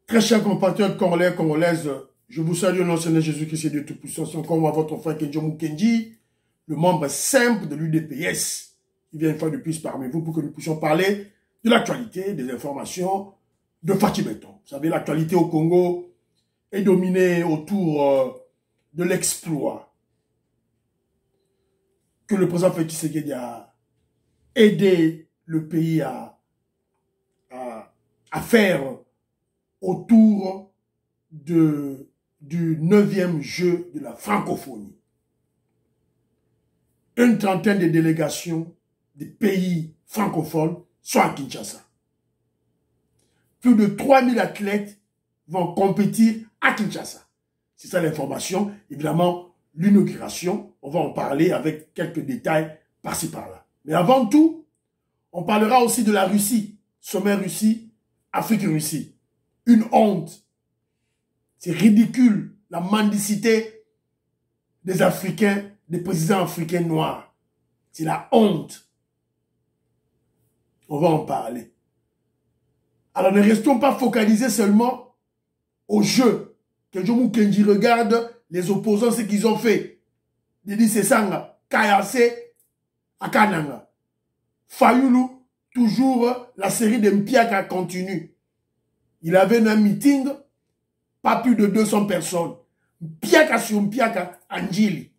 Très chers compatriotes congolais, congolaises, je vous salue au nom de Jésus-Christ et Dieu Tout-Puissant. C'est encore moi, votre frère Kenjo Mukendi, le membre simple de l'UDPS, qui vient une fois de plus parmi vous pour que nous puissions parler de l'actualité, des informations de Fatih Beton. Vous savez, l'actualité au Congo est dominée autour de l'exploit que le président Félix Tshisekedi a aidé le pays à faire autour du 9e jeu de la francophonie. Une trentaine de délégations des pays francophones sont à Kinshasa. Plus de 3000 athlètes vont compétir à Kinshasa. C'est ça l'information. Évidemment, l'inauguration, on va en parler avec quelques détails par-ci par-là. Mais avant tout, on parlera aussi de la Russie, sommet Russie, Afrique-Russie. Une honte. C'est ridicule, la mendicité des Africains, des présidents africains noirs. C'est la honte. On va en parler. Alors ne restons pas focalisés seulement au jeu. Que Jomo Kenji regarde les opposants, ce qu'ils ont fait. Il dit c'est ça, Kayase, Akananga. Fayoulou, toujours la série de Mpiaka continue. Il avait un meeting, pas plus de 200 personnes. Mpiaka sur Mpiaka, Anjili.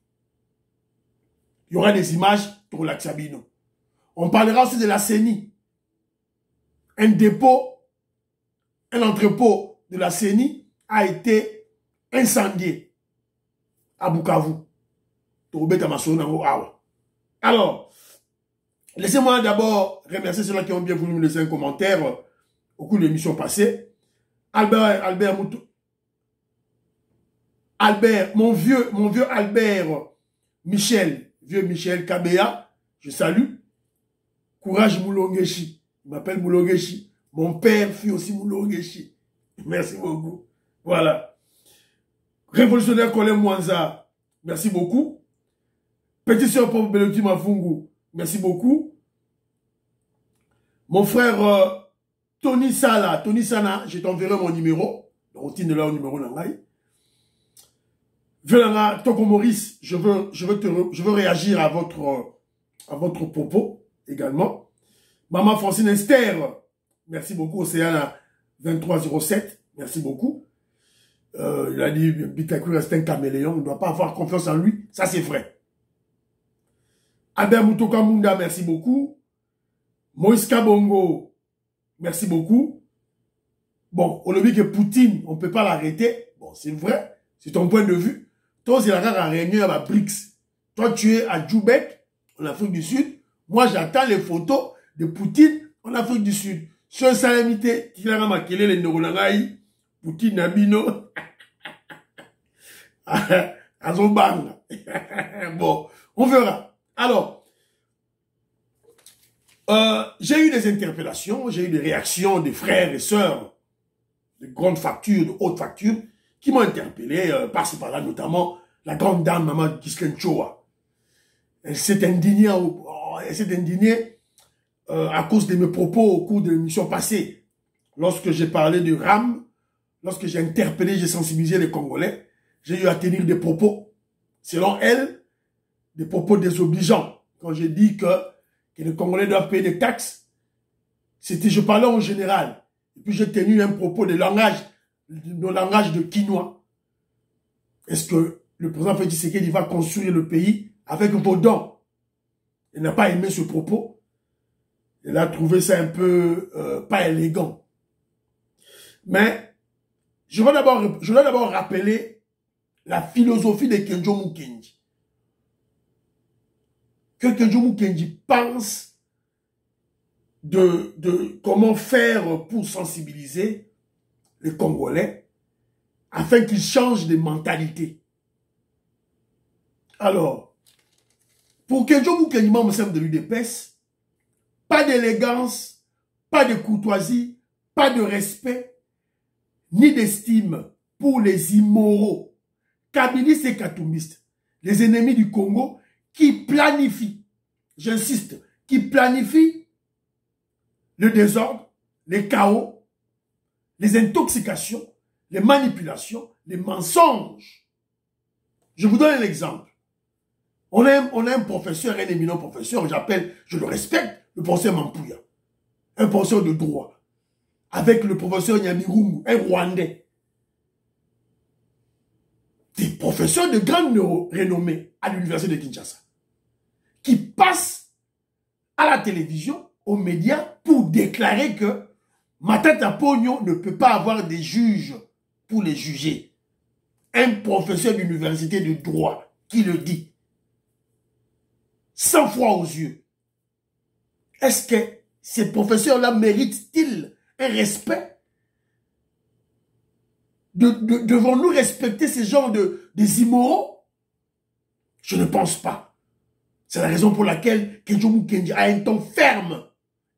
Il y aura des images pour l'Axabino. On parlera aussi de la CENI. Un dépôt, un entrepôt de la CENI a été incendié à Bukavu. Alors, laissez-moi d'abord remercier ceux-là qui ont bien voulu me laisser un commentaire au cours de l'émission passée. Albert, mon vieux Albert Michel, vieux Michel Kabea, je salue. Courage Moulongeshi. Il m'appelle Moulongeshi. Mon père fut aussi Moulongeshi. Merci beaucoup. Voilà. Révolutionnaire Colin Mwanza, merci beaucoup. Petit sœur Paul Beloti Mafungu, merci beaucoup. Mon frère Tony Sala, je t'enverrai mon numéro. La routine de là au numéro Nangaï. Velanga Toko Maurice, je veux réagir à votre propos également. Maman Francine Esther, merci beaucoup. Océana 2307, merci beaucoup. Il a dit Bitakou reste un caméléon, on ne doit pas avoir confiance en lui. Ça, c'est vrai. Albert Moutoka Munda, merci beaucoup. Moïse Kabongo, merci beaucoup. Bon, on le dit que Poutine, on ne peut pas l'arrêter. Bon, c'est vrai. C'est ton point de vue. Toi, c'est la rare à réunion à la BRICS. Toi, tu es à Djoubek, en Afrique du Sud. Moi, j'attends les photos de Poutine en Afrique du Sud. Sur Salamité, qui l'a maquillé les neurolangaï, Poutine Nabino. Azobang. Bon, on verra. Alors, j'ai eu des interpellations, j'ai eu des réactions des frères et sœurs de grandes factures, de hautes factures, qui m'ont interpellé par-ci par-là, notamment la grande dame Maman Ghislaine Choa. Elle s'est indignée, à cause de mes propos au cours de l'émission passée. Lorsque j'ai parlé de RAM, lorsque j'ai interpellé, j'ai sensibilisé les Congolais, j'ai eu à tenir des propos, selon elle, des propos désobligeants. Quand j'ai dit que les Congolais doivent payer des taxes, je parlais en général. Et puis j'ai tenu un propos de langage de quinoa. Est-ce que le président Félix Tshisekedi va construire le pays avec vos dons? Il n'a pas aimé ce propos. Il a trouvé ça un peu pas élégant. Mais je dois d'abord rappeler la philosophie de Kenjo Mukendi. Que Kenjo Mukendi pense de comment faire pour sensibiliser les Congolais afin qu'ils changent de mentalité. Alors, pour Kenjo Mukendi, membre simple de l'UDPS, pas d'élégance, pas de courtoisie, pas de respect, ni d'estime pour les immoraux, kabylistes et katoumbistes, les ennemis du Congo qui planifient, j'insiste, qui planifient le désordre, les chaos, les intoxications, les manipulations, les mensonges. Je vous donne un exemple. On a un professeur, un éminent professeur, je le respecte, le professeur Mampouya, un professeur de droit, avec le professeur Nyamirungu, un Rwandais. Des professeurs de grande renommée à l'université de Kinshasa, qui passent à la télévision, aux médias, pour déclarer que Matata Pogno ne peut pas avoir des juges pour les juger. Un professeur d'université de droit qui le dit. Sans froid aux yeux. Est-ce que ces professeurs-là méritent-ils un respect? Devons-nous respecter ces genres des immoraux? Je ne pense pas. C'est la raison pour laquelle Kenjo Mukendi a un ton ferme,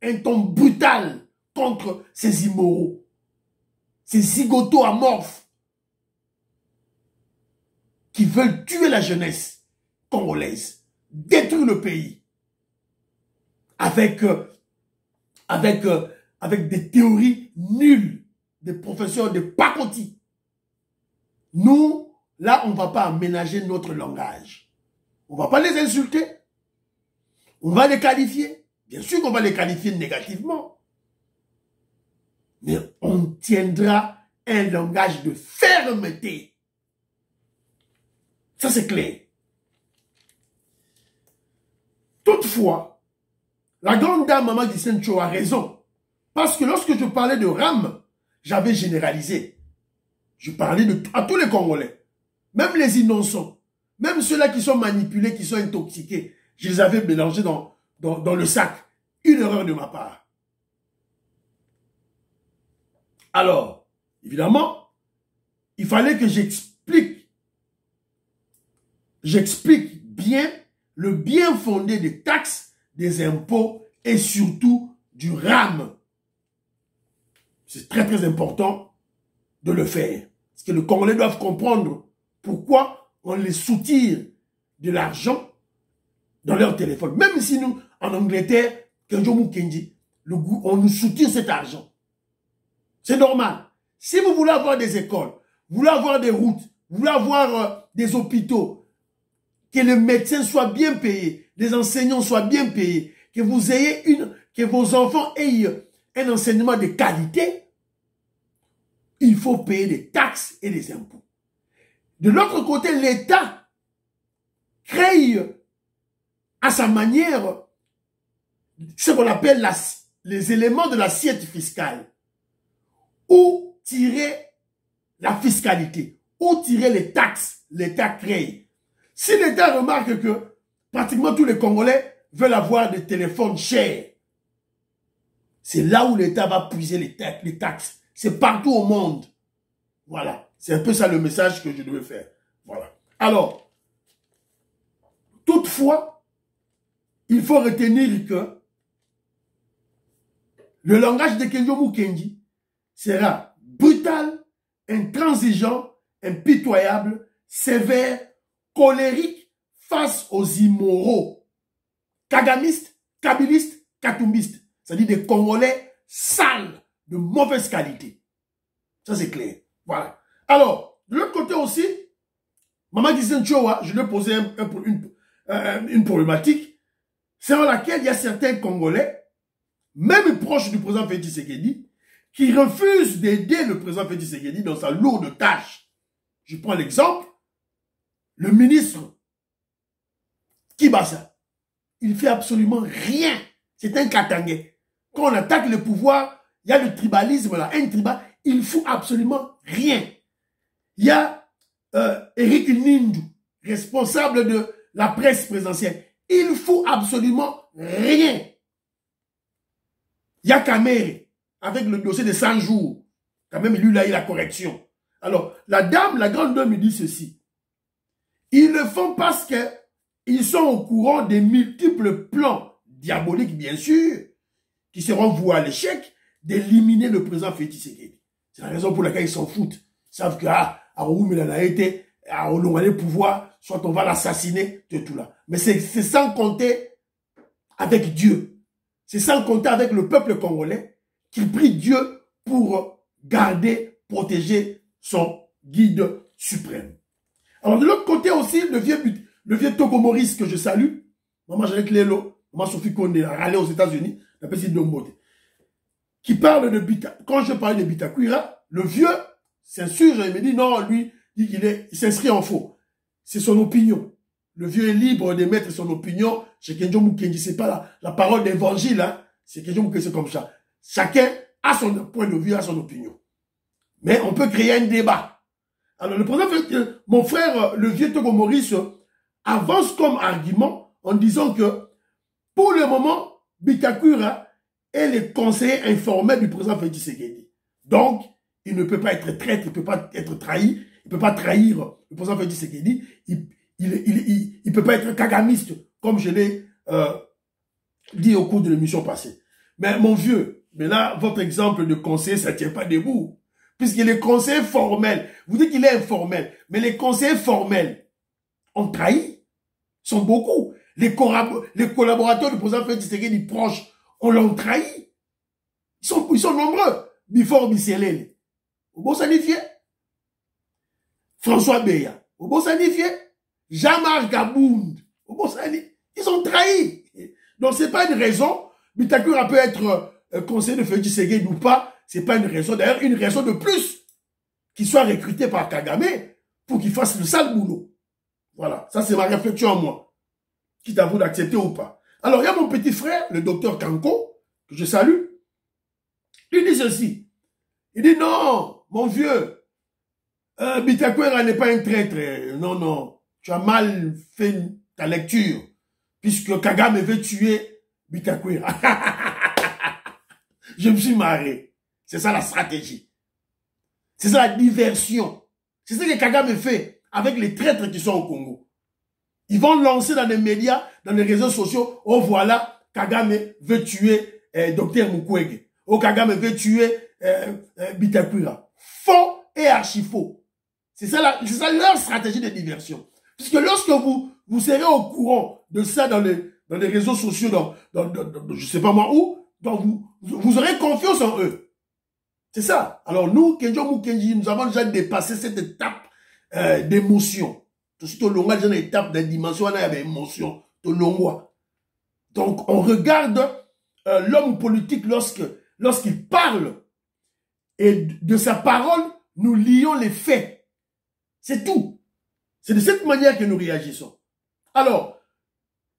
un ton brutal contre ces immoraux, ces zigotos amorphes qui veulent tuer la jeunesse congolaise, détruire le pays avec des théories nulles, des professeurs de pacotille. Nous, là, on ne va pas aménager notre langage. On ne va pas les insulter. On va les qualifier. Bien sûr qu'on va les qualifier négativement. Mais on tiendra un langage de fermeté. Ça, c'est clair. Toutefois, la grande dame Maman Guissène Cho a raison. Parce que lorsque je parlais de RAM, j'avais généralisé. Je parlais à tous les Congolais. Même les innocents. Même ceux-là qui sont manipulés, qui sont intoxiqués. Je les avais mélangés dans le sac. Une erreur de ma part. Alors, évidemment, il fallait que j'explique bien le bien fondé des taxes, des impôts et surtout du RAM. C'est très très important de le faire. Parce que les Congolais doivent comprendre pourquoi on les soutire de l'argent dans leur téléphone. Même si nous, en Angleterre, Kenjo Mukendi, on nous soutire cet argent. C'est normal. Si vous voulez avoir des écoles, vous voulez avoir des routes, vous voulez avoir des hôpitaux, que les médecins soient bien payés, les enseignants soient bien payés, que vos enfants aient un enseignement de qualité, il faut payer des taxes et des impôts. De l'autre côté, l'État crée à sa manière ce qu'on appelle les éléments de l'assiette fiscale. Où tirer la fiscalité, où tirer les taxes, l'État crée. Si l'État remarque que pratiquement tous les Congolais veulent avoir des téléphones chers, c'est là où l'État va puiser les taxes. C'est partout au monde. Voilà. C'est un peu ça le message que je devais faire. Voilà. Alors, toutefois, il faut retenir que le langage de Kenjo Mukendi sera brutal, intransigeant, impitoyable, sévère, colérique face aux immoraux, kagamistes, kabylistes, katumbistes, c'est-à-dire des Congolais sales, de mauvaise qualité. Ça, c'est clair. Voilà. Alors, de l'autre côté aussi, Maman Guissène Cho, je lui ai posé une problématique, selon laquelle il y a certains Congolais, même proches du président Félix Tshisekedi, qui refusent d'aider le président Félix Tshisekedi dans sa lourde tâche. Je prends l'exemple, le ministre Kibasa, il fait absolument rien. C'est un Katangais. Quand on attaque le pouvoir, il y a le tribalisme là, un tribal, il fout absolument rien. Il y a Eric Nindu, responsable de la presse présidentielle. Il fout absolument rien. Il y a Kamere, avec le dossier de 100 jours. Quand même, lui, là, il a la correction. Alors, la grande dame, me dit ceci. Ils le font parce qu'ils sont au courant des multiples plans diaboliques, bien sûr, qui seront voués à l'échec d'éliminer le président Félix Tshisekedi. C'est la raison pour laquelle ils s'en foutent. Ils savent que, il en a été, on a le pouvoir, soit on va l'assassiner, tout là. Mais c'est sans compter avec Dieu. C'est sans compter avec le peuple congolais qui prie Dieu pour garder, protéger son guide suprême. Alors de l'autre côté aussi, le vieux Togo Maurice que je salue, Maman Jeannette Lelo, Maman Sophie Kondé, râlée aux États-Unis, la petite Dombote, qui parle de Bita. Quand je parlais de Bitakwira, le vieux s'insurge et me dit non, lui, dit il s'inscrit en faux. C'est son opinion. Le vieux est libre d'émettre son opinion. Chez Kenjo Mukendi, c'est pas la parole d'évangile, hein. C'est Kenjo Mukendi, c'est comme ça. Chacun a son point de vue, a son opinion. Mais on peut créer un débat. Alors, le président fait que mon frère, le vieux Togo Maurice, avance comme argument en disant que, pour le moment, Bitakwira est le conseiller informel du président Félix Tshisekedi. Donc, il ne peut pas être traître, il ne peut pas être trahi, il ne peut pas trahir le président Félix Tshisekedi, il ne peut pas être kagamiste, comme je l'ai dit au cours de l'émission passée. Mais mon vieux, mais là, votre exemple de conseiller, ça ne tient pas debout. Puisqu'il est conseiller formel. Vous dites qu'il est informel. Mais les conseillers formels ont trahi. Sont beaucoup. Les collaborateurs du président Félix Tshisekedi proches, on l'ont trahi. Ils sont nombreux. Bifor Bisselele. Au beau sanifié. François Beya. Au beau sanifié. Jean-Marc Gabound. Au beau sanifié. Ils ont trahi. Donc, c'est pas une raison. Bitakwira peut être conseiller de Félix Tshisekedi ou pas. C'est pas une raison. D'ailleurs, une raison de plus qu'il soit recruté par Kagame pour qu'il fasse le sale boulot. Voilà. Ça, c'est ma réflexion à moi. Quitte à vous d'accepter ou pas. Alors, il y a mon petit frère, le docteur Kanko, que je salue. Il dit ceci. Il dit non, mon vieux, Bitakwira n'est pas un traître. Non, non. Tu as mal fait ta lecture. Puisque Kagame veut tuer Bitakwira. Je me suis marré. C'est ça la stratégie. C'est ça la diversion. C'est ce que Kagame fait avec les traîtres qui sont au Congo. Ils vont lancer dans les médias, dans les réseaux sociaux, oh voilà, Kagame veut tuer Dr Mukwege. Oh Kagame veut tuer Bitakwira. Faux et archi faux. C'est ça leur stratégie de diversion. Puisque lorsque vous serez au courant de ça dans les réseaux sociaux, je sais pas moi où, donc vous aurez confiance en eux. C'est ça. Alors nous, Kenjo Mukendi, nous avons déjà dépassé cette étape d'émotion. Tout ce au long, déjà une étape de dimension, on a émotion. Donc on regarde l'homme politique lorsqu'il parle. Et de sa parole, nous lions les faits. C'est tout. C'est de cette manière que nous réagissons. Alors,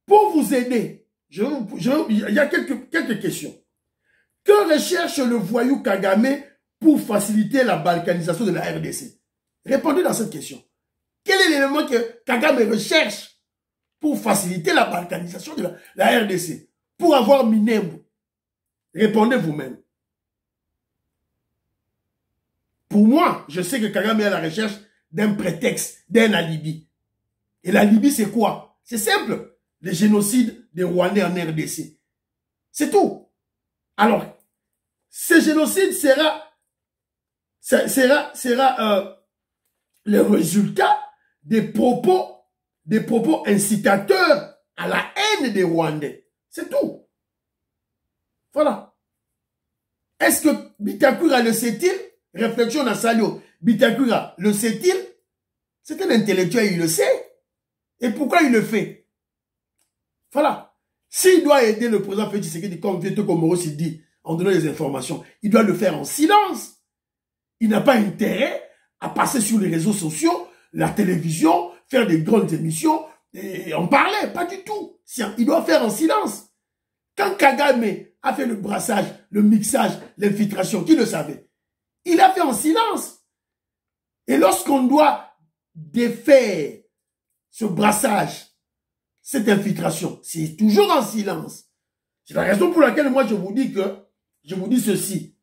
pour vous aider, il y a quelques questions. Que recherche le voyou Kagame pour faciliter la balkanisation de la RDC? Répondez dans cette question. Quel est l'élément que Kagame recherche pour faciliter la balkanisation de la RDC? Pour avoir Minembo? Répondez vous-même. Pour moi, je sais que Kagame est à la recherche d'un prétexte, d'un alibi. Et l'alibi, c'est quoi? C'est simple. Le génocide des Rwandais en RDC. C'est tout. Alors, ce génocide sera le résultat des propos incitateurs à la haine des Rwandais. C'est tout. Voilà. Est-ce que Bitakwira le sait-il? Réflexion à Salio. Bitakwira le sait-il? C'est un intellectuel, il le sait. Et pourquoi il le fait? Voilà. S'il doit aider le président Félix Tshisekedi, comme Vieto Komoros il dit, en donnant des informations, il doit le faire en silence. Il n'a pas intérêt à passer sur les réseaux sociaux, la télévision, faire des grandes émissions et en parler. Pas du tout. Il doit faire en silence. Quand Kagame a fait le brassage, le mixage, l'infiltration, qui le savait? Il a fait en silence. Et lorsqu'on doit défaire ce brassage, cette infiltration, c'est toujours en silence. C'est la raison pour laquelle moi je vous dis ceci.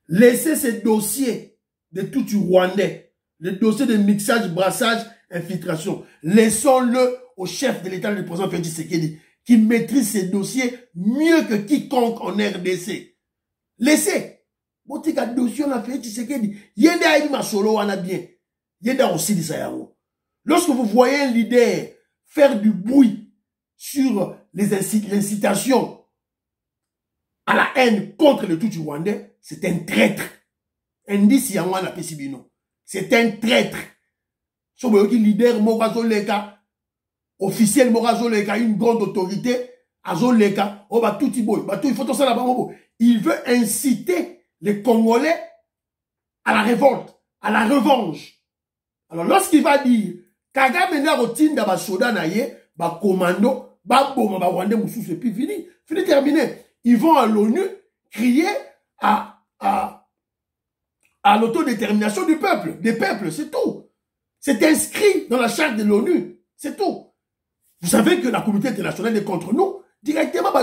Laissez ces dossiers de tout Rwandais, le dossier de mixage, brassage, infiltration. Laissons-le au chef de l'État, le président Félix Tshisekedi, qui maîtrise ces dossiers mieux que quiconque en RDC. Laissez. Botika dossier on a Félix Tshisekedi. Yende aïdi ma solo wana bien. Yende aussi di sayaro. Lorsque vous voyez un leader faire du bruit sur l'incitation à la haine contre le tout Rwandais, c'est un traître. Indice Yangwana Pesibino. C'est un traître. Soboyoki leader Morazoleka, officiel Morazoleka, une grande autorité, Azoleka, oh bah tout boy, bah tout, il faut tout ça là-bas. Il veut inciter les Congolais à la révolte, à la revanche. Alors lorsqu'il va dire, Kagame na routine da ba soda na ye, ba commando, ba boma ba Rwandais moussous, et puis fini, terminé. Ils vont à l'ONU crier à l'autodétermination du peuple, des peuples, c'est tout. C'est inscrit dans la charte de l'ONU, c'est tout. Vous savez que la communauté internationale est contre nous. Directement,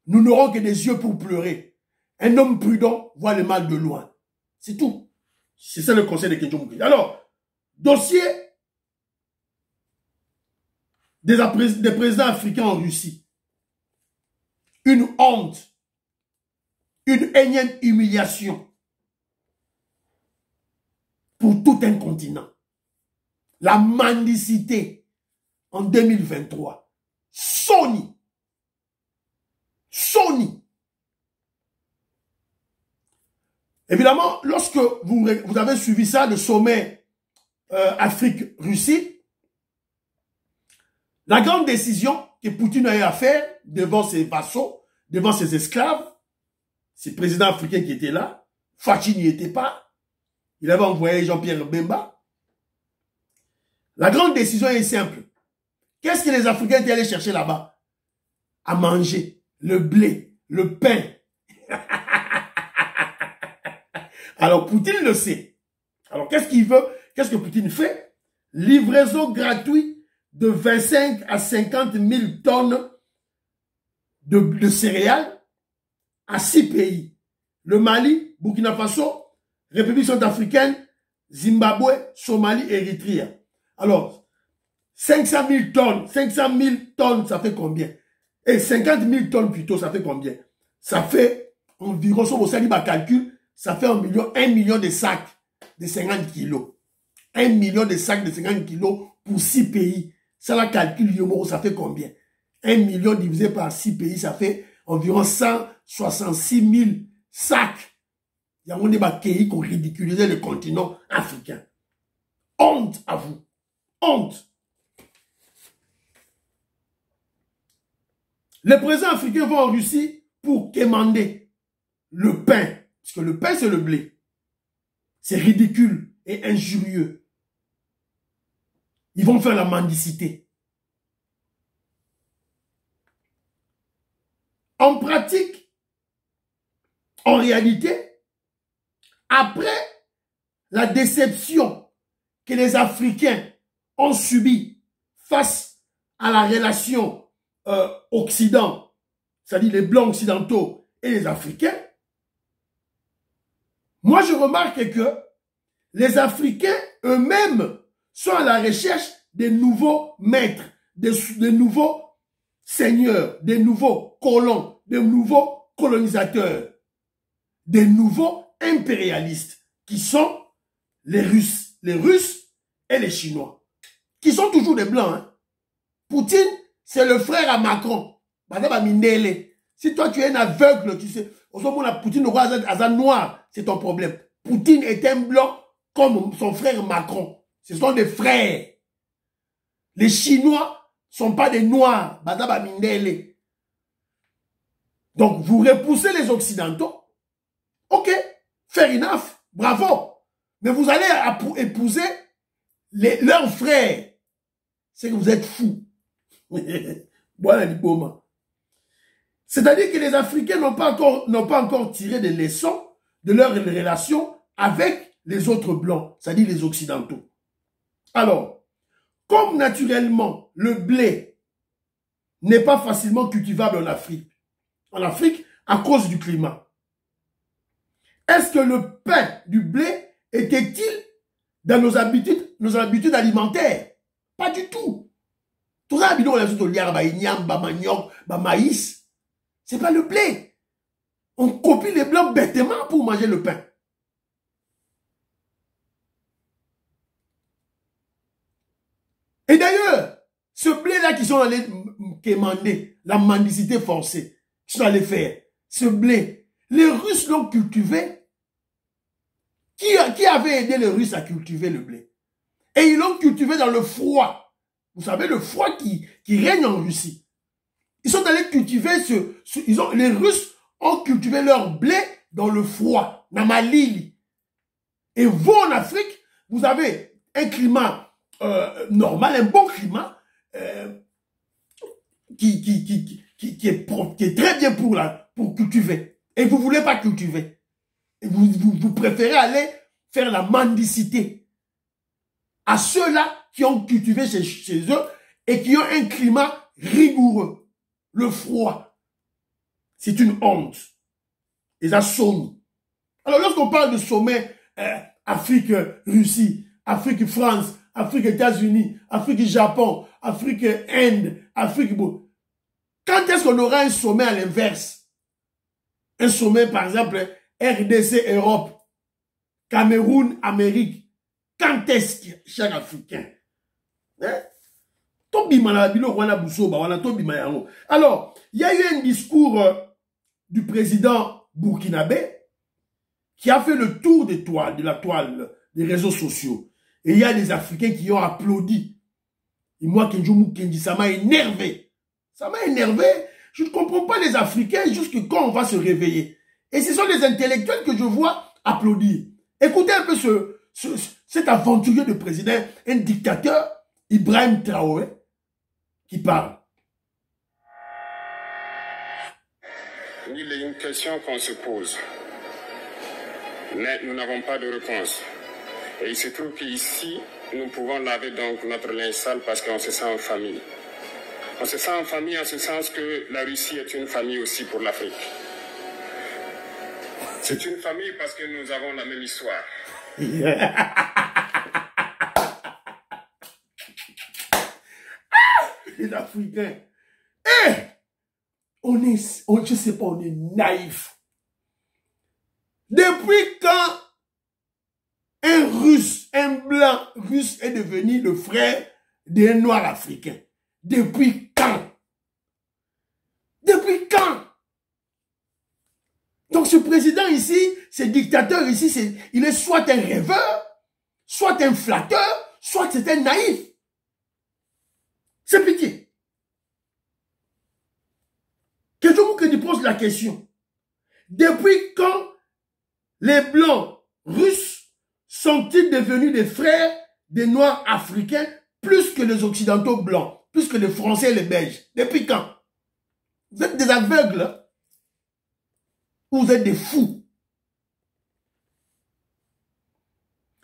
nous n'aurons que des yeux pour pleurer. Un homme prudent voit le mal de loin. C'est tout. C'est ça le conseil de Kenjo Mukidi. Alors, dossier des présidents africains en Russie. Une honte. Une énième humiliation. Pour tout un continent. La mendicité en 2023. Sony. Évidemment, lorsque vous avez suivi ça, le sommet Afrique-Russie, la grande décision que Poutine a eu à faire devant ses vassaux, devant ses esclaves, ces présidents africains qui étaient là, Fachi n'y était pas, il avait envoyé Jean-Pierre Bemba. La grande décision est simple. Qu'est-ce que les Africains étaient allés chercher là-bas? À manger, le blé, le pain. Alors Poutine le sait. Alors qu'est-ce qu'il veut? Qu'est-ce que Poutine fait? Livraison gratuite de 25 à 50 000 tonnes de céréales à 6 pays. Le Mali, Burkina Faso, République centrafricaine, Zimbabwe, Somalie, Érythrée. Alors, 500 000 tonnes, ça fait combien? Et 50 000 tonnes plutôt, ça fait combien? Ça fait environ, sur vos salibas calcul, ça fait 1 million de sacs de 50 kilos. 1 million de sacs de 50 kilos pour 6 pays. Ça, la calcul, ça fait combien? 1 million divisé par 6 pays, ça fait environ 166 000 sacs. Il y a des pays qui ont ridiculisé le continent africain. Honte à vous. Honte. Les présidents africains vont en Russie pour quémander le pain. Parce que le pain, c'est le blé. C'est ridicule et injurieux. Ils vont faire la mendicité. En pratique, en réalité, après la déception que les Africains ont subie face à la relation Occident, c'est-à-dire les Blancs occidentaux et les Africains, moi je remarque que les Africains eux-mêmes sont à la recherche des nouveaux maîtres, des nouveaux seigneurs, des nouveaux colons, des nouveaux colonisateurs, des nouveaux impérialistes qui sont les Russes et les Chinois, qui sont toujours des Blancs. Hein. Poutine, c'est le frère à Macron. Si toi tu es un aveugle, tu sais, Poutine noir, c'est ton problème. Poutine est un blanc comme son frère Macron. Ce sont des frères. Les Chinois ne sont pas des noirs. Donc vous repoussez les Occidentaux. Ok, fair enough, bravo. Mais vous allez épouser leurs frères. C'est que vous êtes fous. C'est-à-dire que les Africains n'ont pas encore tiré des leçons de leur relation avec les autres blancs, c'est-à-dire les occidentaux. Alors, comme naturellement le blé n'est pas facilement cultivable en Afrique à cause du climat, est-ce que le pain du blé était-il dans nos habitudes alimentaires? Pas du tout. Tout ça, maïs, c'est pas le blé. On copie les blancs bêtement pour manger le pain. Et d'ailleurs, ce blé-là qui sont allés quémander, la mendicité forcée, qui sont allés faire, ce blé, Les Russes l'ont cultivé. Qui avait aidé les Russes à cultiver le blé? Et ils l'ont cultivé dans le froid. Vous savez, le froid qui règne en Russie. Ils sont allés cultiver les Russes ont cultivé leur blé dans le froid, dans Malili. Et vous, en Afrique, vous avez un climat normal, un bon climat, qui est très bien pour cultiver. Et vous ne voulez pas cultiver. Et vous préférez aller faire la mendicité à ceux-là qui ont cultivé chez eux et qui ont un climat rigoureux. Le froid. C'est une honte. Et ça sonne. Alors lorsqu'on parle de sommet Afrique-Russie, Afrique-France, Afrique-États-Unis, Afrique-Japon, Afrique-Inde, Afrique... Quand est-ce qu'on aura un sommet à l'inverse? Un sommet, par exemple, RDC-Europe, Cameroun-Amérique. Quand est-ce que chaque Africain? Hein? Alors, il y a eu un discours du président burkinabé qui a fait le tour de la toile des réseaux sociaux. Et il y a des Africains qui ont applaudi. Et moi, Kenjoumou Kendi, ça m'a énervé. Ça m'a énervé. Je ne comprends pas les Africains jusqu'à quand on va se réveiller. Et ce sont les intellectuels que je vois applaudir. Écoutez un peu cet aventurier de président, un dictateur, Ibrahim Traoré, qui parle. Il y a une question qu'on se pose, mais nous n'avons pas de réponse. Et il se trouve qu'ici, nous pouvons laver donc notre linge sale parce qu'on se sent en famille. On se sent en famille en ce sens que la Russie est une famille aussi pour l'Afrique. C'est une famille parce que nous avons la même histoire. Les Africains, je sais pas, on est naïfs. Depuis quand un Russe, un blanc russe est devenu le frère d'un noir africain? Depuis quand? Depuis quand? Donc ce président ici, ce dictateur ici, il est soit un rêveur, soit un flatteur, soit c'est un naïf. C'est pitié. Quelqu'un qui pose la question. Depuis quand les blancs russes sont-ils devenus des frères des noirs africains plus que les occidentaux blancs, plus que les français et les belges? Depuis quand? Vous êtes des aveugles ou vous êtes des fous?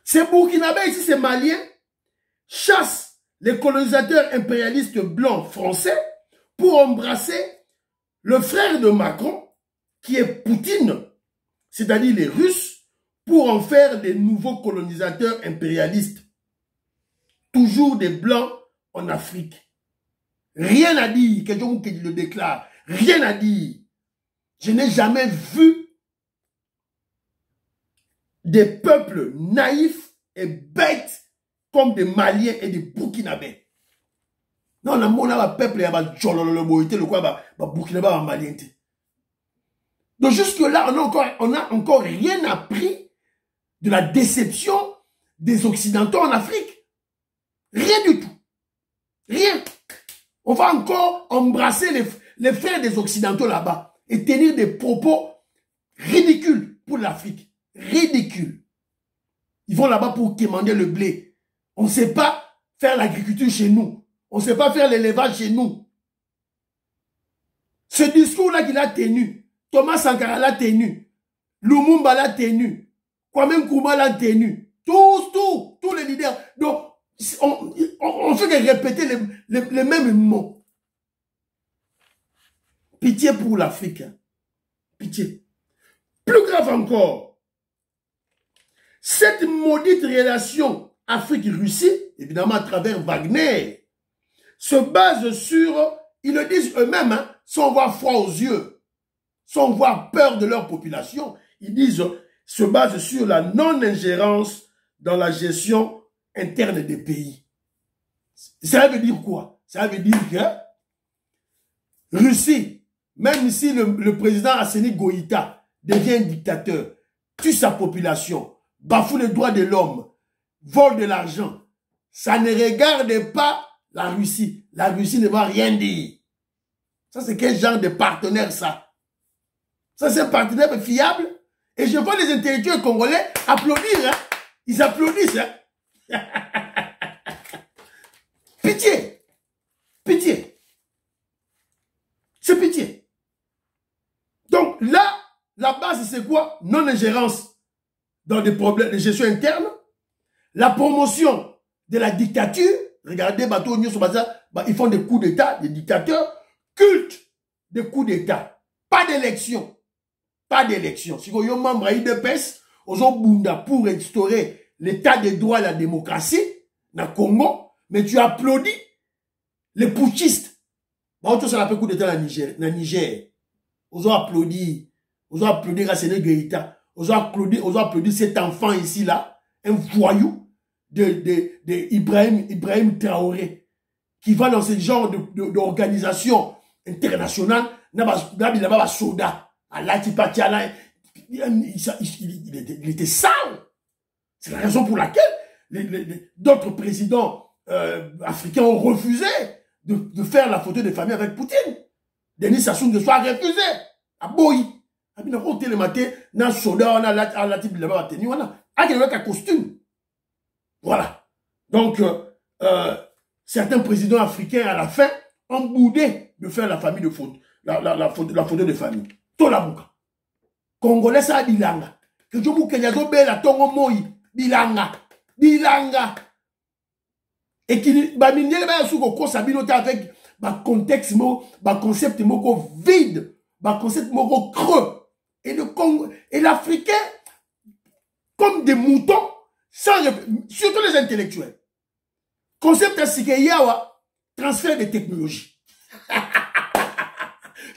Ces Burkinabés ici, ces Maliens, chassent les colonisateurs impérialistes blancs français pour embrasser le frère de Macron, qui est Poutine, c'est-à-dire les Russes, pour en faire des nouveaux colonisateurs impérialistes. Toujours des blancs en Afrique. Rien à dire, quelqu'un qui le déclare, rien à dire. Je n'ai jamais vu des peuples naïfs et bêtes comme des Maliens et des Burkinabés. Non, on a un peuple, il y a un Burkinabé, un Malien. Donc jusque-là, on n'a encore rien appris de la déception des Occidentaux en Afrique. Rien du tout. Rien. On va encore embrasser les frères des Occidentaux là-bas et tenir des propos ridicules pour l'Afrique. Ridicules. Ils vont là-bas pour quémander le blé. On ne sait pas faire l'agriculture chez nous. On ne sait pas faire l'élevage chez nous. Ce discours-là qu'il a tenu, Thomas Sankara l'a tenu, Lumumba l'a tenu, Kwame Nkrumah l'a tenu, tous les leaders. Donc, on fait que répéter les mêmes mots. Pitié pour l'Afrique. Hein. Pitié. Plus grave encore, cette maudite relation Afrique-Russie, évidemment à travers Wagner, se base sur, ils le disent eux-mêmes, hein, sans avoir froid aux yeux, sans avoir peur de leur population, ils disent, se base sur la non-ingérence dans la gestion interne des pays. Ça veut dire quoi? Ça veut dire que Russie, même si le président Assimi Goïta devient un dictateur, tue sa population, bafoue les droits de l'homme, vole de l'argent, ça ne regarde pas la Russie. La Russie ne va rien dire. Ça, c'est quel genre de partenaire, ça? Ça, c'est un partenaire fiable. Et je vois les intellectuels congolais applaudir. Hein? Ils applaudissent. Hein? Pitié. Pitié. C'est pitié. Donc là, la base, c'est quoi? Non-ingérence dans des problèmes de gestion interne. La promotion de la dictature. Regardez, ils font des coups d'État, des dictateurs. Culte des coups d'État. Pas d'élection. Pas d'élection. Si vous êtes membre de PES, vous êtes pour instaurer l'état de droit et la démocratie dans le Congo, mais tu applaudis les putschistes. Bon, tout ça l'appelle coup d'État dans le Niger. Vous avez applaudi Rassene Gueïta. Vous avez applaudi cet enfant ici, là, un voyou de Ibrahim Traoré, qui va dans ce genre d'organisation internationale, il était sale. C'est la raison pour laquelle d'autres présidents africains ont refusé de faire la photo de famille avec Poutine. Denis Sassou Nguesso a refusé. A Boyi. A bien côté le matin, dans le soldat, on a la type de la tenue, on a un costume. Voilà. Donc, certains présidents africains, à la fin, ont boudé de faire la famille de photo, la photo de famille. Tolabouka. Congolais, ça a bilanga. Que je vous kenyazo bela tongo moi. Bilanga. Bilanga. Et qui, bah, minye, bah, sous ko sabinote avec, bah, contexte, bah, concept, moko vide. Bah, concept, moko creux. Et le Congo, et l'Africain, comme des moutons, surtout les intellectuels. Concept à Sikeyawa, transfert de technologie.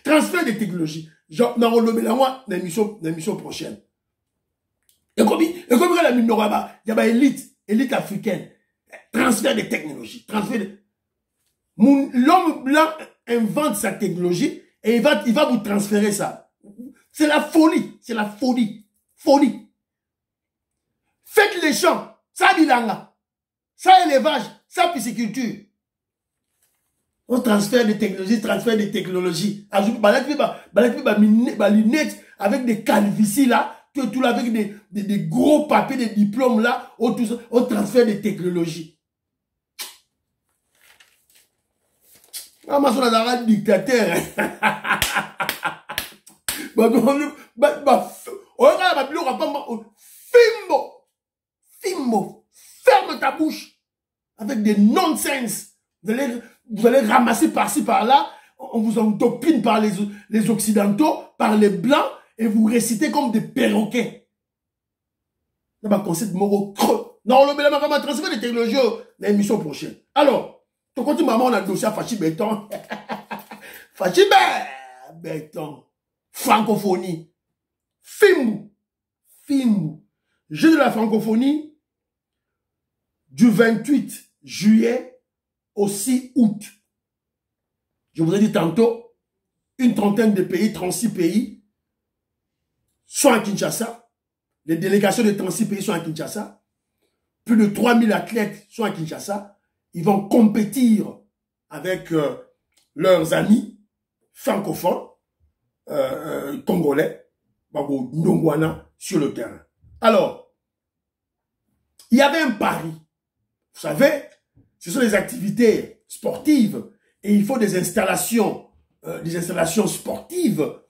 Transfert de technologie. Genre, dans l'émission prochaine. Et comme la minoraba, il y a élite africaine. Transfert de technologie. L'homme blanc invente sa technologie et il va vous transférer ça. C'est la folie. C'est la folie. Folie. Faites les champs. Ça bilanga. Ça élevage. Ça pisciculture. On transfert de technologie. Ajoute, lunettes avec des calvities là. Tout là avec des gros papiers, des diplômes là. On transfert de technologie. Ah, ma soeur a un dictateur. Fimbo, ferme ta bouche avec des nonsense. Vous allez ramasser par-ci par-là, on vous endoctrine par les occidentaux, par les blancs, et vous récitez comme des perroquets. C'est un concept moro creux. Non, le bel va transférer des technologies dans l'émission prochaine. Alors, tu continues, maman, on a le dossier à Fachi Béton. Fachi Béton. Francophonie. Fimbu. Jeu de la francophonie du 28 juillet au 6 août. Je vous ai dit tantôt, une trentaine de pays, 36 pays, sont à Kinshasa. Les délégations de 36 pays sont à Kinshasa. Plus de 3000 athlètes sont à Kinshasa. Ils vont compétir avec leurs amis francophones, congolais, Ndongwana, sur le terrain. Alors, il y avait un pari. Vous savez, ce sont des activités sportives et il faut des installations sportives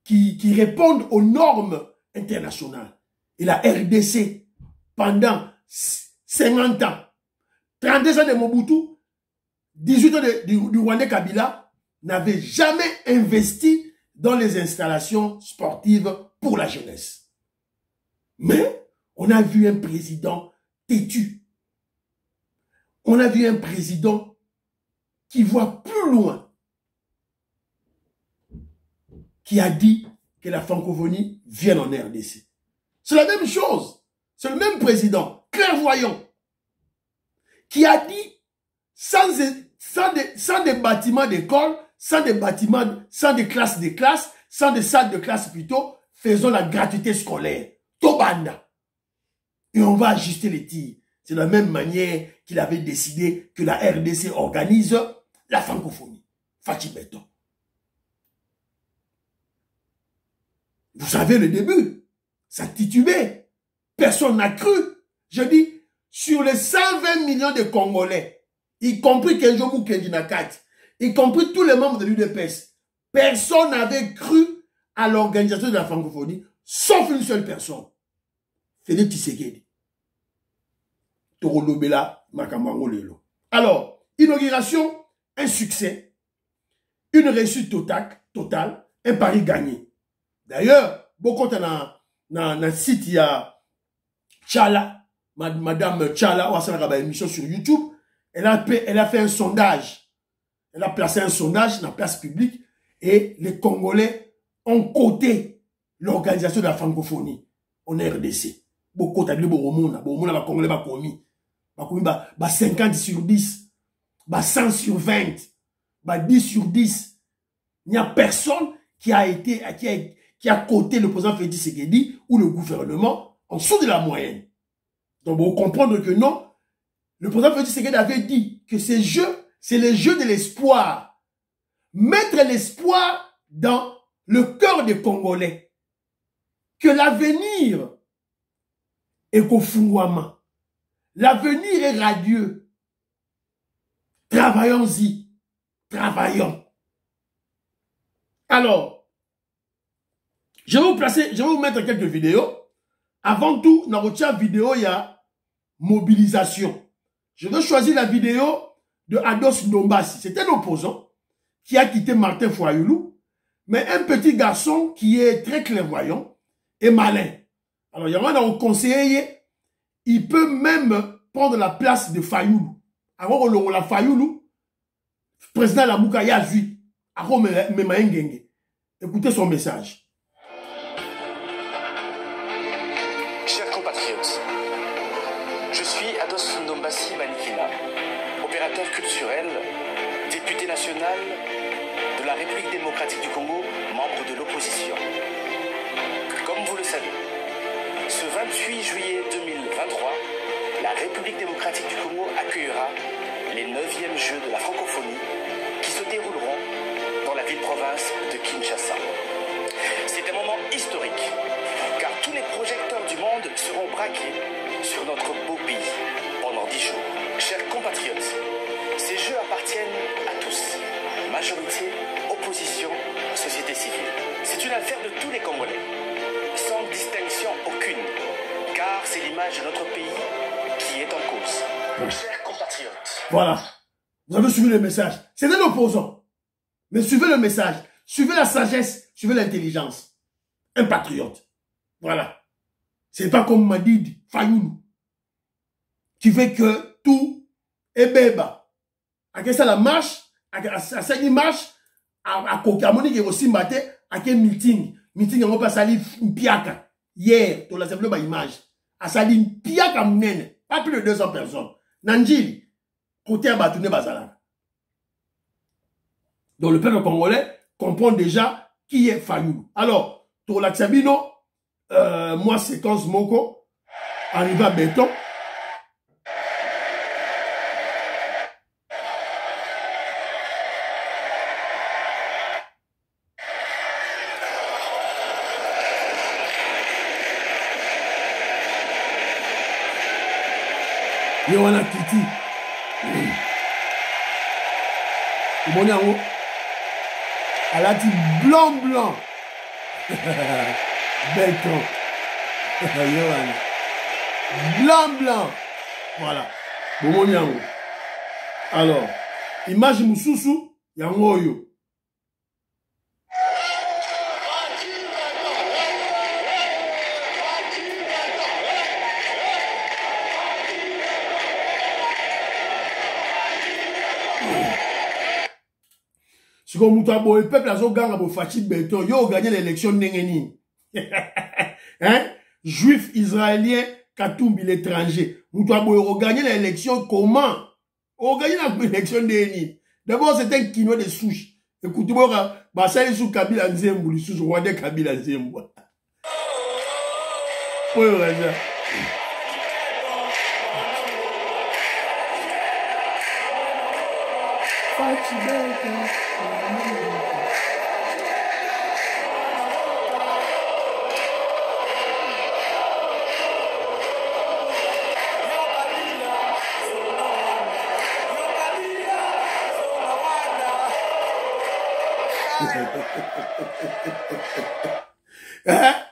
qui répondent aux normes internationales. Et la RDC, pendant 50 ans, 32 ans de Mobutu, 18 ans du Rwanda Kabila, n'avait jamais investi dans les installations sportives pour la jeunesse. Mais on a vu un président têtu. On a vu un président qui voit plus loin, qui a dit que la francophonie vienne en RDC. C'est la même chose. C'est le même président, clairvoyant, qui a dit sans des bâtiments d'école, sans des bâtiments, sans des classes, sans des salles de classe plutôt, faisons la gratuité scolaire. Tobanda. Et on va ajuster les tirs. C'est de la même manière qu'il avait décidé que la RDC organise la francophonie. Fachi Beton. Vous savez le début, ça titubait. Personne n'a cru. Je dis, sur les 120 millions de Congolais, y compris Kenjomu Kendinakat, y compris tous les membres de l'UDPS, personne n'avait cru à l'organisation de la francophonie, sauf une seule personne. Félix Tshisekedi. Alors, inauguration, un succès, une réussite totale, un pari gagné. D'ailleurs, beaucoup dans le site, il y a Tchala, Madame Tchala, on a une émission sur YouTube, elle a fait un sondage. Elle a placé un sondage dans la place publique et les Congolais ont coté l'organisation de la francophonie en RDC. Beaucoup de Congolais ont commis. 50 sur 10, 100 sur 20, 10 sur 10. Il n'y a personne qui a coté le président Félix Tshisekedi ou le gouvernement en dessous de la moyenne. Donc, vous comprendre que non, le président Félix Tshisekedi avait dit que ces jeux, c'est les jeux de l'espoir. Mettre l'espoir dans le cœur des Congolais. Que l'avenir est Kofungwama. L'avenir est radieux. Travaillons-y. Travaillons. Alors, je vais vous mettre quelques vidéos. Avant tout, dans votre vidéo, il y a mobilisation. Je vais choisir la vidéo de Ados Ndombasi. C'est un opposant qui a quitté Martin Fayulu, mais un petit garçon qui est très clairvoyant et malin. Alors, il y a un conseiller, il peut même prendre la place de Fayulu. Alors, on a Fayulu, président de la Moukaya Zui, alors, écoutez son message. Chers compatriotes, je suis Ados Ndombasi Manikina, opérateur culturel, député national de la République démocratique du Congo, membre de l'opposition. Comme vous le savez, ce 28 juillet 2023, la République démocratique du Congo accueillera les 9e Jeux de la francophonie qui se dérouleront dans la ville-province de Kinshasa. C'est un moment historique, car tous les projecteurs du monde seront braqués sur notre beau pays pendant 10 jours. Chers compatriotes, ces Jeux appartiennent à tous, majorité, opposition, société civile. C'est une affaire de tous les Congolais, sans distinction aucune, car c'est l'image de notre pays qui est en cause. Chers compatriotes. Voilà. Vous avez suivi le message. C'est un opposant. Mais suivez le message. Suivez la sagesse. Suivez l'intelligence. Un patriote. Voilà. C'est pas comme Madid Fayulu, qui fait que tout est béba. À quelle ça la marche, à ça il marche, à Kokamoni qui est aussi maté, à quel meeting. Meeting, on va salir une piaka. Hier, dans l'assemblée, ma image. À salir une piaka mnene. Pas plus de 200 personnes. Nanjili, côté Abatouné Bazala. Donc le peuple congolais comprend déjà qui est Fayulu. Alors, pour l'Axabino, moi, séquence Moko, arrive à Béton. Yowana Kiti. Vous voyez en haut? Elle a dit blanc. Béton. Blanc. Voilà. Vous voyez en haut. Alors, image Moussousou, yango yo. Si vous avez le peuple a gagné Fachi Beton, yo gagné l'élection n'engeni. Hein? Juif israélien Katumbi l'étranger. Vous avez gagné l'élection comment? Vous avez gagné l'élection n'engeni. D'abord c'est un kino de souche. Écoutez-moi, Basali sous Kabila Nzembo, sous Rwanda Kabila Nzembo. Oui, voilà.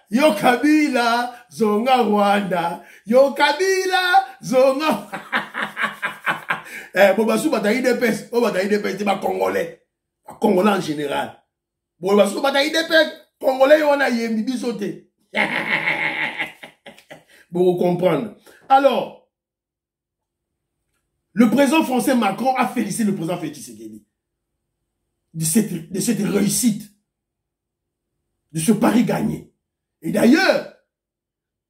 Yo Kabila zonga Rwanda, yo Kabila zonga. Bon basu bataille de peste, oh bataille de peste, c'est Congolais, Congolais en général. Bon basu bataille de peste, Congolais on a yembi bisoté. Pour vous comprendre. Alors, le président français Macron a félicité le président Félix Tshisekedi de cette réussite, de ce pari gagné. Et d'ailleurs,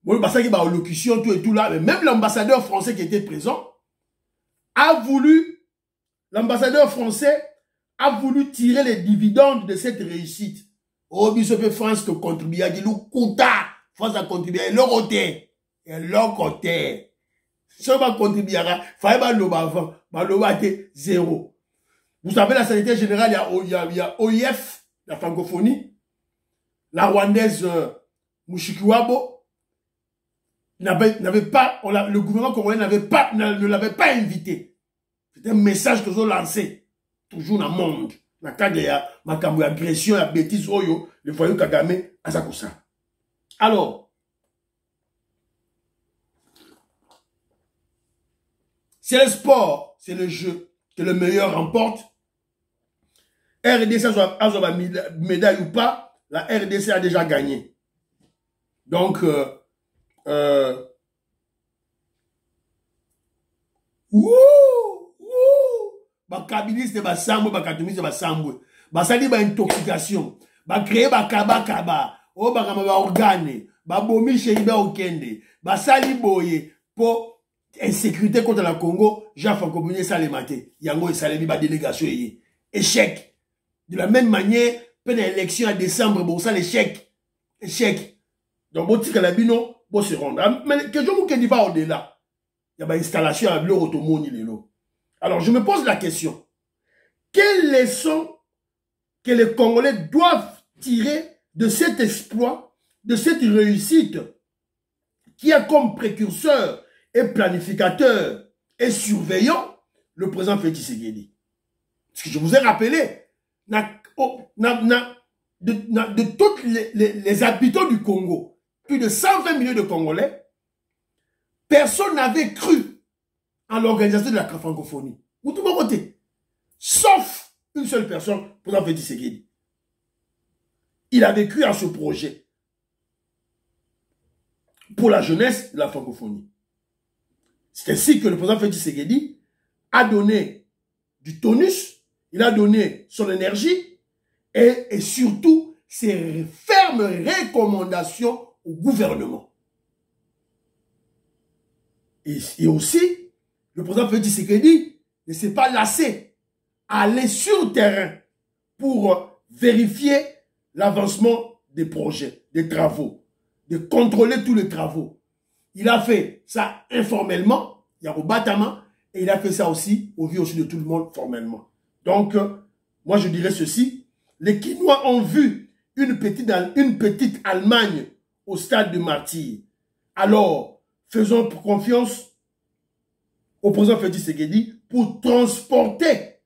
moi, parce qu'il y a une locution, tout et tout là, mais même l'ambassadeur français qui était présent l'ambassadeur français a voulu tirer les dividendes de cette réussite. Oh, Bishop France te contribue, il France a contribué, et l'autre côté. Si on va contribuer, il faut que zéro. Vous savez, la santé générale, il y a OIF, la francophonie, la rwandaise Mushikiwabo, n'avait pas, le gouvernement congolais ne l'avait pas invité. C'était un message que j'ai lancé, toujours dans le monde. Dans le cadre de ma agression, la bêtise, le foyer Kagame, à Sakusa. Alors, c'est le sport, c'est le jeu, que le meilleur remporte. RDC a une médaille ou pas, la RDC a déjà gagné. Donc, bakabiliste basambo bakatumiste basambo basali ba intoxication ba créer ba kaba o bakama ba organe ba bomi chéri ba okende basali boye pour insécurité contre la Congo Jean Francophonie salemate yango esalemi ba délégation yi échec de la même manière pendant l'élection en décembre bon ça l'échec donc bon tika la bino bon se rendre mais que je vous qui va au-delà il y a ba installation à bureau automoni lelo. Alors, je me pose la question. Quelles leçons que les Congolais doivent tirer de cet exploit, de cette réussite qui a comme précurseur et planificateur et surveillant le président Félix Tshisekedi? Parce que je vous ai rappelé, de tous les habitants du Congo, plus de 120 millions de Congolais, personne n'avait cru en l'organisation de la francophonie. Vous tout le monde côté. Sauf une seule personne, pour président Félix Tshisekedi. Il avait cru à ce projet pour la jeunesse de la francophonie. C'est ainsi que le président Félix Tshisekedi a donné du tonus, il a donné son énergie et surtout ses fermes recommandations au gouvernement. Et aussi, le président Félix Tshisekedi ne s'est pas lassé à aller sur le terrain pour vérifier l'avancement des projets, des travaux, de contrôler tous les travaux. Il a fait ça informellement, il y a au bâtiment, et il a fait ça aussi au vu aussi de tout le monde formellement. Donc, moi je dirais ceci, les Kinois ont vu une petite Allemagne au stade de martyr. Alors, faisons confiance au président Félix Tshisekedi pour transposer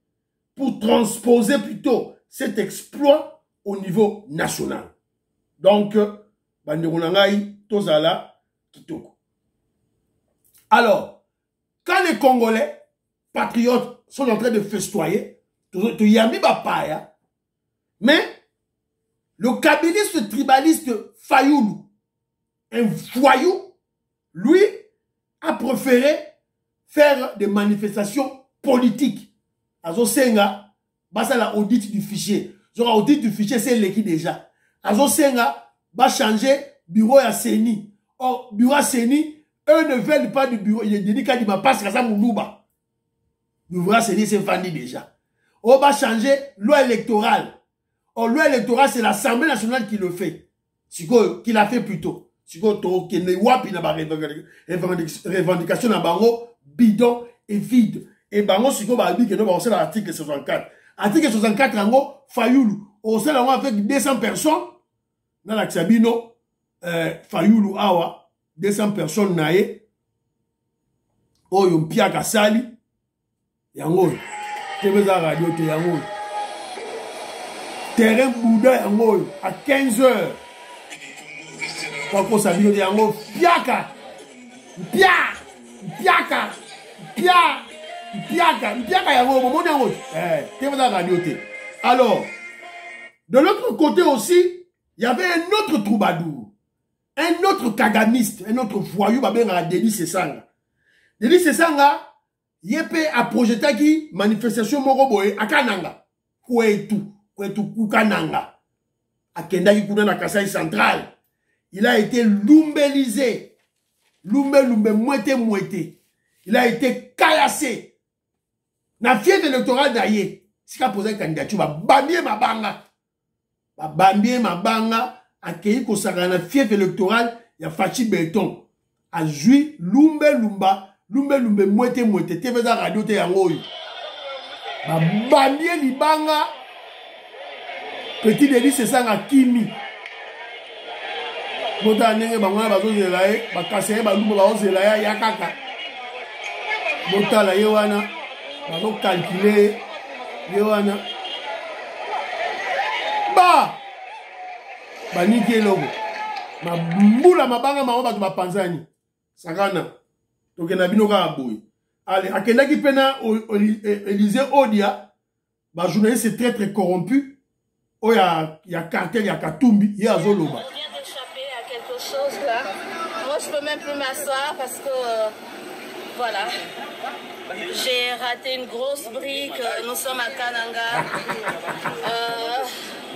plutôt cet exploit au niveau national. Donc, Banderonangaï, Tozala, Kitoko. Alors, quand les Congolais, patriotes, sont en train de festoyer, mais le kabiliste tribaliste Fayoulou, un voyou, lui, a préféré faire des manifestations politiques. Azo senga, basa la audit du fichier. Zora audit du fichier, c'est l'équipe déjà. Azo senga, va changer bureau à Seni. Or, bureau à Seni, eux ne veulent pas du bureau. Il est dit qu'il m'a pas ça moulouba. Bureau à Seni, c'est vendu déjà. On va changer loi électorale. Or, loi électorale, c'est l'Assemblée nationale qui le fait. Qui l'a fait plus tôt. Qui ne wapi na revendication na bango bidon et vide. Et bango siko ba bi que nous va l'article 64. Article 64 ango Fayoulou. On sait là avec 200 personnes dans la Xabino Fayoulou awa 200 personnes naé. Oyo mpia kasali yango. Tebeza radio te yango. Terrain Bouddha yango à 15 heures. Kako sabino yango piaka. Piaka yango moment yango. Tebeza radio te. Alors, de l'autre côté aussi, il y avait un autre troubadour, un autre kagamiste, un autre voyou, Denis Sesanga. Denis Sesanga, Yepe a projeté qui manifestation moroboé à Kananga. Kouetu Kukananga. À Kendaki Kuna Kasai Central. Il a été lumbelisé. Mouette. Il a été caillassé. Na fièvre électorale d'ailleurs. Si qu'a posé une candidature, Bambier Mabanga, a cueilli qu'on s'arrête la fièvre électorale, il y a Fachi Béton. A joué Lumbe, mouette, TV da radio te yangoy. Bambier Libanga, petit Denis Sesanga Kimi. Bota nenge bangwana bazo zelaye, bakaseye balumba bazo zelaye yakaka. Bota la yewana, bazo calculer. Yohana Baniki logo Mbula mabanga maoba tu panzani Sakana Toke na bino ka boy. Allez, akenda ki pena Élysée Odia journaliste c'est très corrompu. Oh ya cartel ya Katumbi ya Zoloba. On vient d'échapper à quelque chose là. Moi je peux même plus m'asseoir parce que voilà. J'ai raté une grosse brique. Nous sommes à Kananga.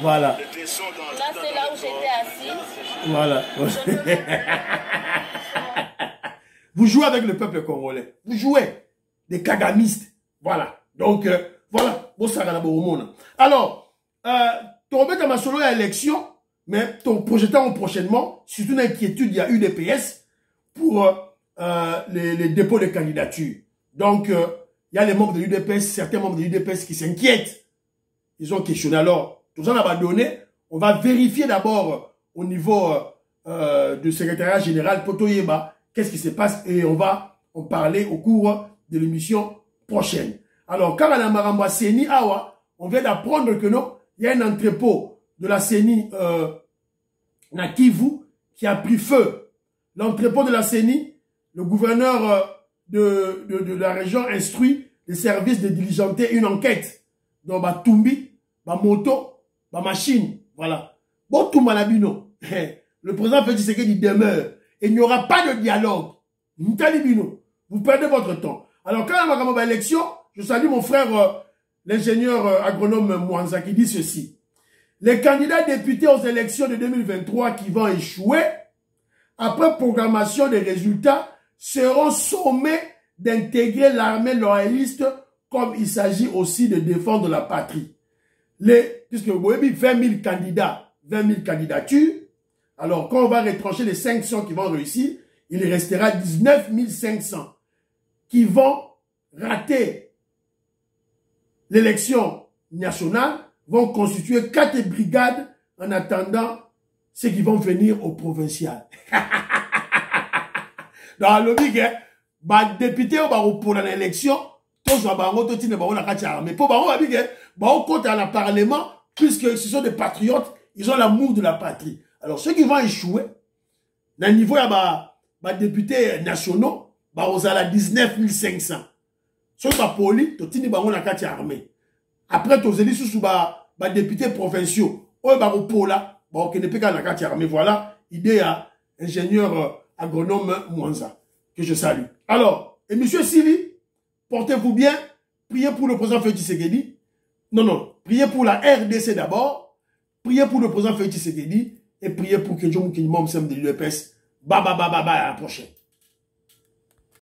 Voilà. Là, c'est là où j'étais assise. Voilà. Vous jouez avec le peuple congolais. Vous jouez des kagamistes. Voilà. Donc, voilà. Alors, tu remets ta solo à l'élection, mais ton projetant prochainement, surtout une inquiétude, il y a UDPS pour les dépôts de candidature. Donc, il y a les membres de l'UDPS, certains membres de l'UDPS qui s'inquiètent. Ils ont questionné. Alors, tout ça, on va donner. On va vérifier d'abord au niveau du secrétariat général Potoyeba, qu'est-ce qui se passe et on va en parler au cours de l'émission prochaine. Alors, quand on a Maramba Seni Awa, on vient d'apprendre que non, il y a un entrepôt de la CENI na Kivu qui a pris feu. L'entrepôt de la CENI, le gouverneur de la région instruit les services de diligenter une enquête. Donc, Tumbi, moto, machine, voilà. Bon, tout malabino. Le président Félix Tshisekedi demeure. Et il n'y aura pas de dialogue. Vous perdez votre temps. Alors, quand on va à l'élection, je salue mon frère, l'ingénieur agronome Mwanza, qui dit ceci. Les candidats députés aux élections de 2023 qui vont échouer, après programmation des résultats, seront sommés d'intégrer l'armée loyaliste comme il s'agit aussi de défendre la patrie. Puisque vous voyez 20 000 candidats, 20 000 candidatures, alors quand on va retrancher les 500 qui vont réussir, il restera 19 500 qui vont rater l'élection nationale, vont constituer 4 brigades en attendant ceux qui vont venir au provincial. Dans le logique, député pour l'élection, tous les mais pour le Parlement, puisque ce sont des patriotes, ils ont l'amour de la patrie. Alors ceux qui vont échouer, dans le niveau des députés nationaux, ils ont 19 500. Ceux qui sont polis, ils ont armée. Après, ils ont des députés provinciaux. Ils ont armée. Voilà, idée à ingénieur agronome Mwanza, que je salue. Alors, et monsieur Sili, portez-vous bien, priez pour le président Félix Tshisekedi. Non, priez pour la RDC d'abord, priez pour le président Félix Tshisekedi, et priez pour que John Kinmom Sem de l'UEPS. À la prochaine.